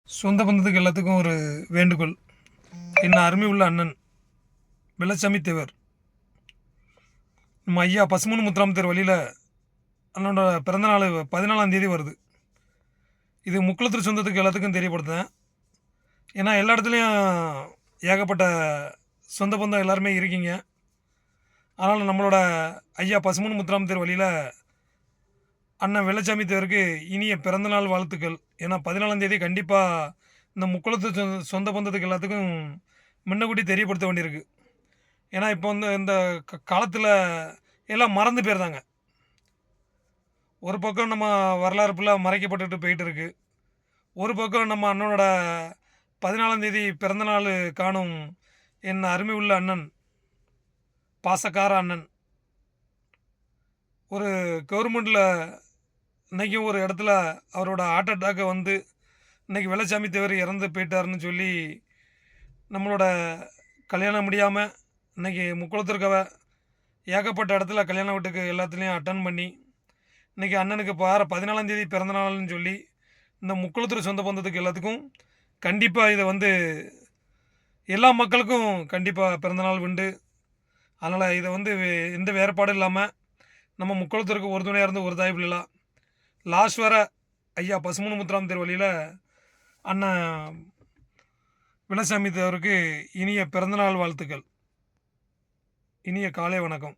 சொந்த பந்தத்துக்கு எல்லாத்துக்கும் ஒரு வேண்டுகோள். என்ன அருமை உள்ள அண்ணன் வெள்ளச்சாமி தேவர் நம்ம ஐயா பசுமன் முத்துராம தேவர் வழியில் அண்ணனோட பிறந்தநாள் 14ஆம் தேதி வருது. இது முக்குளத்தூர் சொந்தத்துக்கு எல்லாத்துக்கும் தெரியப்படுத்தேன். ஏன்னா எல்லா இடத்துலையும் ஏகப்பட்ட சொந்த பந்தம் எல்லாருமே இருக்கீங்க. அதனால் நம்மளோட ஐயா பசுமன் முத்துராம தேவர் வழியில் அண்ணன் வெள்ளச்சாமி தேவருக்கு இனிய பிறந்தநாள் வாழ்த்துக்கள். ஏன்னா 14ஆம் தேதி கண்டிப்பாக இந்த முக்குளத்து சொந்த பந்தத்துக்கு எல்லாத்துக்கும் முன்னக்கூட்டி தெரியப்படுத்த வேண்டியிருக்கு. ஏன்னா இப்போ வந்து இந்த காலத்தில் எல்லாம் மறந்து போயிருந்தாங்க. ஒரு பக்கம் நம்ம வரலாறு ஃபுல்லாக மறைக்கப்பட்டுட்டு போயிட்டு இருக்கு. ஒரு பக்கம் நம்ம அண்ணனோட 14ஆம் தேதி பிறந்தநாள் காணும் என் அருமை உள்ள அண்ணன், பாசக்கார அண்ணன், ஒரு கவர்மெண்ட்டில் இன்றைக்கும் ஒரு இடத்துல அவரோட ஹார்ட் அட்டாக்கை வந்து இன்றைக்கி வெள்ளச்சாமி தேவர் இறந்து போயிட்டாருன்னு சொல்லி நம்மளோட கல்யாணம் முடியாமல் இன்றைக்கி முக்குளத்திற்கவ ஏகப்பட்ட இடத்துல கல்யாண வீட்டுக்கு எல்லாத்துலேயும் அட்டன் பண்ணி இன்றைக்கி அண்ணனுக்கு 14ஆம் தேதி பிறந்தநாள்னு சொல்லி இந்த முக்குளத்தூர் சொந்த பந்தத்துக்கு எல்லாத்துக்கும் கண்டிப்பாக இதை வந்து எல்லா மக்களுக்கும் கண்டிப்பாக பிறந்தநாள் உண்டு. அதனால் இதை வந்து எந்த வேறுபாடும் இல்லாமல் நம்ம முக்குளத்தூருக்கு ஒரு துணையாக இருந்து ஒரு தாய் பிள்ளை லாஸ்ட் வர ஐயா பசுமன் முத்துராம தேவர் வழியில் அண்ணன் வெள்ளச்சாமி தேவருக்கு இனிய பிறந்தநாள் வாழ்த்துக்கள். இனிய காலை வணக்கம்.